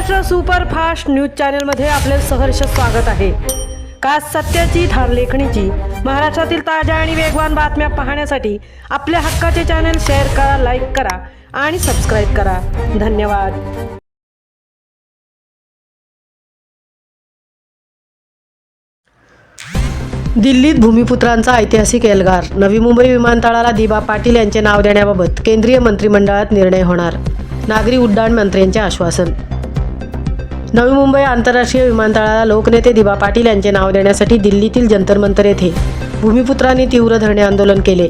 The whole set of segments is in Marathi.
महाराष्ट्र सुपरफास्ट न्यूज चॅनलमध्ये आपले सहर्ष स्वागत आहे। खास सत्याची धार लेखणीची महाराष्ट्रातील ताज्या आणि वेगवान बातम्या पाहण्यासाठी आपल्या हक्काचे चॅनल शेअर करा, लाईक करा आणि सबस्क्राइब करा। धन्यवाद। दिल्लीत भूमिपुत्रांचा ऐतिहासिक एल्गार। नवी मुंबई विमानतळाला दिबा पाटील यांचे नाव देण्याबाबत केंद्रीय मंत्रिमंडळात निर्णय होणार। नागरी उड्डाण मंत्र्यांचे आश्वासन। नवी मुंबई आंतरराष्ट्रीय विमानतळाला लोकनेते दिबा पाटील यांचे नाव देण्यासाठी दिल्लीतील जंतर मंतर येथे भूमिपुत्रांनी तीव्र धरणे आंदोलन केले।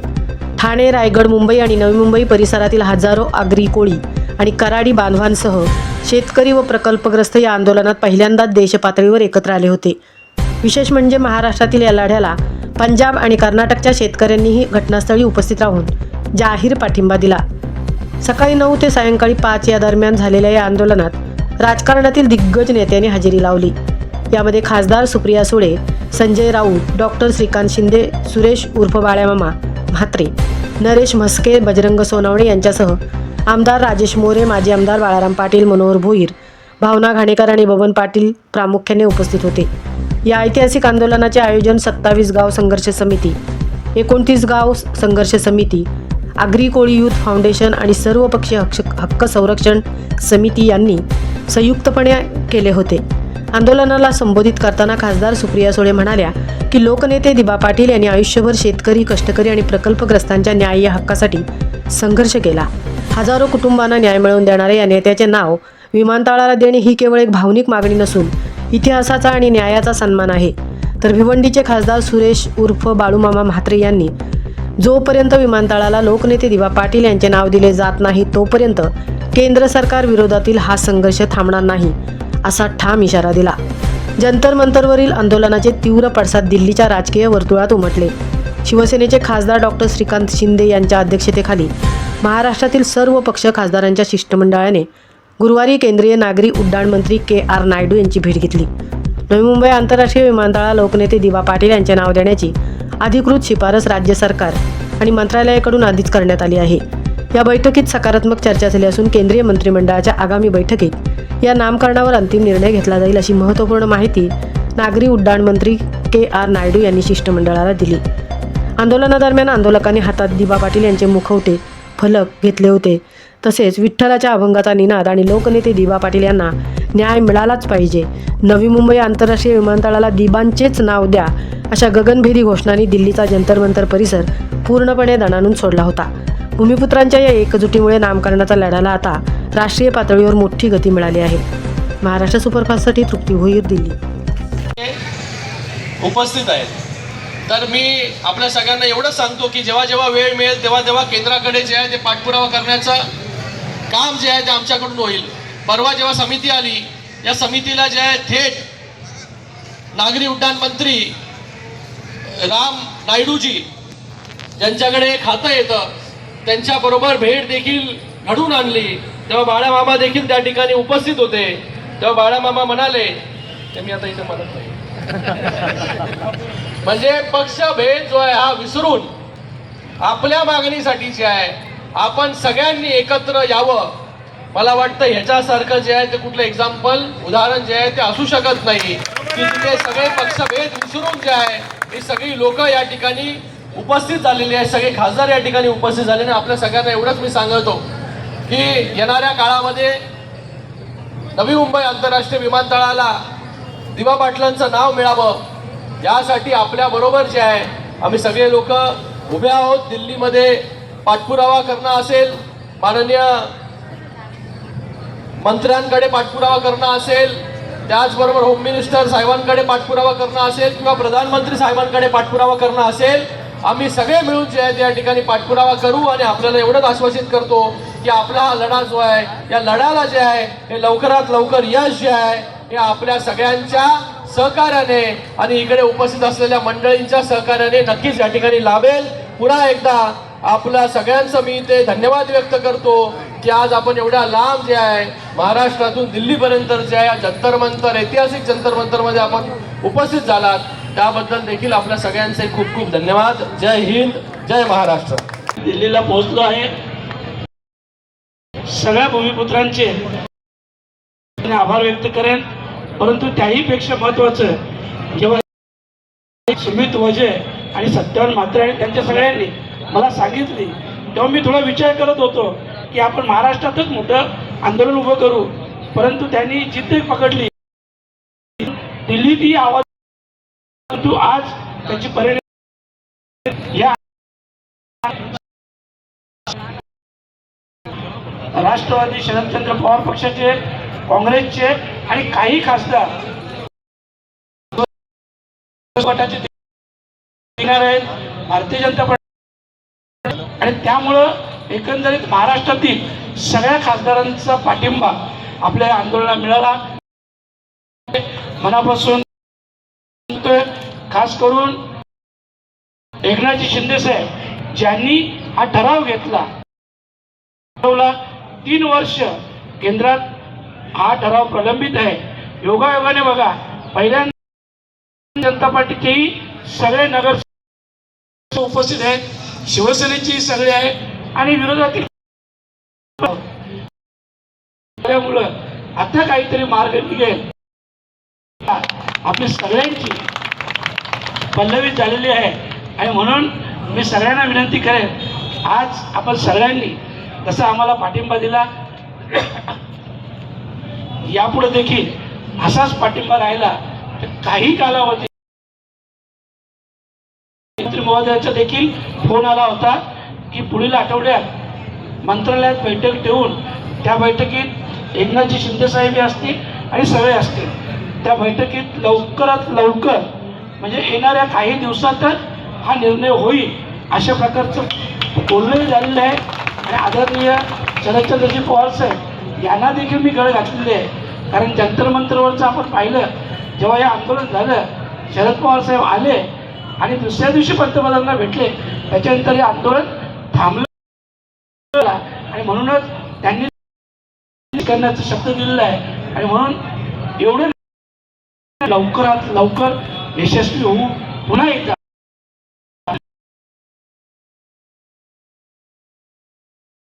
ठाणे, रायगड, मुंबई आणि नवी मुंबई परिसरातील हजारो आगरी कोळी आणि कराडी बांधवांसह शेतकरी व प्रकल्पग्रस्त या आंदोलनात पहिल्यांदाच देशपातळीवर एकत्र आले होते। विशेष म्हणजे महाराष्ट्रातील या लढ्याला पंजाब आणि कर्नाटकच्या शेतकऱ्यांनीही घटनास्थळी उपस्थित राहून जाहीर पाठिंबा दिला। सकाळी 9 ते सायंकाळी 5 या दरम्यान झालेल्या या आंदोलनात राजकारणातील दिग्गज नेत्यांनी हजेरी लावली। यामध्ये खासदार सुप्रिया सुळे, संजय राऊत, डॉक्टर श्रीकांत शिंदे, सुरेश उर्फ बाळ्यामामा म्हात्रे, नरेश म्हस्के, बजरंग सोनवणे यांच्यासह आमदार राजेश मोरे, माजी आमदार बाळाराम पाटील, मनोहर भोईर, भावना घाणेकर आणि बबन पाटील प्रामुख्याने उपस्थित होते। या ऐतिहासिक आंदोलनाचे आयोजन 27 गाव संघर्ष समिती, 29 गाव संघर्ष समिती, आगरी कोळी युथ फाउंडेशन आणि सर्वपक्षीय हक्क संरक्षण समिती यांनी संयुक्तपणे केले होते। आंदोलनाला संबोधित करताना खासदार सुप्रिया सुळे म्हणाल्या की लोकनेते दिबा पाटील यांनी आयुष्यभर शेतकरी, कष्टकरी आणि प्रकल्पग्रस्तांच्या न्याय्य हक्कासाठी संघर्ष केला। हजारो कुटुंबांना न्याय मिळवून देणारे या नेत्याचे नाव विमानतळाला देणे ही केवळ एक भावनिक मागणी नसून इतिहासाचा आणि न्यायाचा सन्मान आहे। तर भिवंडीचे खासदार सुरेश उर्फ बाळूमामा म्हात्रे यांनी जोपर्यंत विमानतळाला लोकनेते दिबा पाटील यांचे नाव दिले जात नाही तोपर्यंत केंद्र सरकार विरोधातील हा संघर्ष थांबणार नाही असा ठाम इशारा दिला। जंतर मंतरवरील आंदोलनाचे तीव्र पडसाद दिल्लीच्या राजकीय वर्तुळात उमटले। शिवसेनेचे खासदार डॉक्टर श्रीकांत शिंदे यांच्या अध्यक्षतेखाली महाराष्ट्रातील सर्व पक्ष खासदारांच्या शिष्टमंडळाने गुरुवारी केंद्रीय नागरी उड्डाण मंत्री के.आर. नायडू यांची भेट घेतली। नवी मुंबई आंतरराष्ट्रीय विमानतळाला लोकनेते दिबा पाटील यांचे नाव देण्याची अधिकृत शिफारस राज्य सरकार आणि मंत्रालयाकडून आधीच करण्यात आली आहे। या बैठकीत सकारात्मक चर्चा झाली असून केंद्रीय मंत्रिमंडळाच्या आगामी बैठकीत या नामकरणावर अंतिम निर्णय घेतला जाईल अशी महत्त्वपूर्ण माहिती नागरी उड्डाण मंत्री के.आर. नायडू यांनी शिष्टमंडळाला दिली। आंदोलनादरम्यान आंदोलकांनी हातात दिबा पाटील यांचे मुखवटे, फलक घेतले होते। तसेच विठ्ठलाच्या अभंगाचा निनाद आणि लोकनेते दिबा पाटील यांना न्याय मिळालाच पाहिजे, नवी मुंबई आंतरराष्ट्रीय विमानतळाला दिबांचेच नाव द्या अशा गगनभेदी घोषणांनी दिल्लीचा जंतर मंतर परिसर पूर्णपणे दणाणून सोडला होता। भूमिपुत्रांच्या या एकजुटीमुळे नामकरणाच्या लढ्याला आता राष्ट्रीय पातळीवर मोठी गती मिळाली आहे। महाराष्ट्र सुपरफास्टसाठी तृप्ती भोईर, दिल्ली उपस्थित आहेत। तर मी आपल्या सगळ्यांना एवढंच सांगतो की जेव्हा जेव्हा वेळ मिळेल तेव्हा केंद्राकडे जे आहे ते पाठपुरावा करण्याचं काम जे आहे ते आमच्याकडून होईल। परवा जेव्हा समिती आली, या समितीला जे आहे थेट नागरी उड्डाण मंत्री राम नायडूजी ज्यांच्याकडे खातं येतं त्यांच्याबरोबर भेट देखील घडून आणली। तेव्हा बाळामामा देखील त्या ठिकाणी उपस्थित होते। तेव्हा बाळामामा म्हणाले ते मी आता इथे म्हणत नाही म्हणजे पक्षभेद जो आहे हा विसरून आपल्या मागणीसाठी जे आहे आपण सगळ्यांनी एकत्र यावं। मला वाटतं ह्याच्यासारखं जे आहे ते कुठलं एक्झाम्पल, उदाहरण जे आहे ते असू शकत नाही की तिथे सगळे पक्षभेद विसरून जे आहे ही सगळी लोक या ठिकाणी उपस्थित झालेली आहे, सगळे खासदार या ठिकाणी उपस्थित झालेले। आपल्या सगळ्यांना एवढंच मी सांगतो की येणाऱ्या काळामध्ये नवी मुंबई आंतरराष्ट्रीय विमानतळाला दिबा पाटलांचं नाव मिळावं यासाठी आपल्या बरोबर जे आहे आम्ही सगळे लोक उभे आहोत। दिल्लीमध्ये पाठपुरावा करणं असेल, माननीय मंत्र्यांकडे पाठपुरावा करणं असेल, त्याचबरोबर होम मिनिस्टर साहेबांकडे पाठपुरावा करणं असेल किंवा प्रधानमंत्री साहेबांकडे पाठपुरावा करणं असेल, आम्ही सगळे मिळून जे आहे त्या ठिकाणी पाठपुरावा करू। आणि आपल्याला एवढंच आश्वासित करतो की आपला हा लढा जो आहे या लढ्याला जे आहे हे लवकरात लवकर यश जे आहे हे आपल्या सगळ्यांच्या सहकार्याने आणि इकडे उपस्थित असलेल्या मंडळींच्या सहकार्याने नक्कीच या ठिकाणी लाभेल। पुन्हा एकदा आपल्या सगळ्यांचं मी ते धन्यवाद व्यक्त करतो की आज आपण एवढ्या लांब जे आहे महाराष्ट्रातून दिल्लीपर्यंत जे आहे जंतर मंतर, ऐतिहासिक जंतर मंतरमध्ये आपण उपस्थित झालात त्याबद्दल देखील आपल्या सगळ्यांचे खूप खूप धन्यवाद। जय हिंद, जय महाराष्ट्र। दिल्लीला पोहोचलो आहे। सगळ्या भूमिपुत्रांचे आभार व्यक्त करेन. परंतु त्याहीपेक्षा महत्त्वाचं, जेव्हा सुमित वजे आणि सत्यवान म्हात्रे आणि त्यांच्या सगळ्यांनी मला सांगितली, तेव्हा मी थोडा विचार करत होतो की आपण महाराष्ट्रातच मोठं आंदोलन उभं करू. परंतु त्यांनी जिद्द पकडली, दिल्लीत ही आवाज. परंतु आज त्याची परिणाम या राष्ट्रवादी शरदचंद्र पवार पक्षाचे, काँग्रेसचे आणि काही खासदार गटाचे येणार आहेत, भारतीय जनता पार्टी. आणि त्यामुळं एकंदरीत महाराष्ट्रातील सगळ्या खासदारांचा पाठिंबा आपल्या आंदोलनाला मिळाला. मनापासून खास करून एकनाथजी शिंदे साहेब ज्यांनी हा ठराव घेतला, 3 वर्ष केंद्रात हा ठराव प्रलंबित आहे. योगायोगाने बघा, पहिल्यांदा जनता पार्टीचेही सगळे नगर उपस्थित आहेत, शिवसेनेची सगळे आहेत आणि विरोधातील आता काहीतरी मार्ग निघेल. आपली सगळ्यांची पल्लवी झालेली आहे आणि म्हणून मी सगळ्यांना विनंती करेन, आज आपण सगळ्यांनी जसा आम्हाला पाठिंबा दिला, यापुढे देखील असाच पाठिंबा राहिला तर काही कालावधी मंत्री महोदयांचा देखील फोन आला होता की पुढील आठवड्यात मंत्रालयात बैठक ठेवून त्या बैठकीत एकनाथजी शिंदे साहेब असतील आणि सगळे असतील. त्या बैठकीत लवकरात लवकर म्हणजे येणाऱ्या काही दिवसातच हा निर्णय होईल अशा प्रकारचं बोलणंही झालेलं आहे. आणि आदरणीय शरदचंद्रजी पवार साहेब यांना देखील मी गळ घातलेली आहे. कारण जंतर मंतरवरचं आपण पाहिलं, जेव्हा हे आंदोलन झालं, शरद पवार साहेब आले आणि दुसऱ्या दिवशी पंतप्रधानांना भेटले, त्याच्यानंतर हे आंदोलन थांबलं आणि म्हणूनच त्यांनी करण्याचा शब्द दिलेला आहे. आणि म्हणून एवढं लवकरात लवकर यशस्वी होऊ. पुन्हा एकदा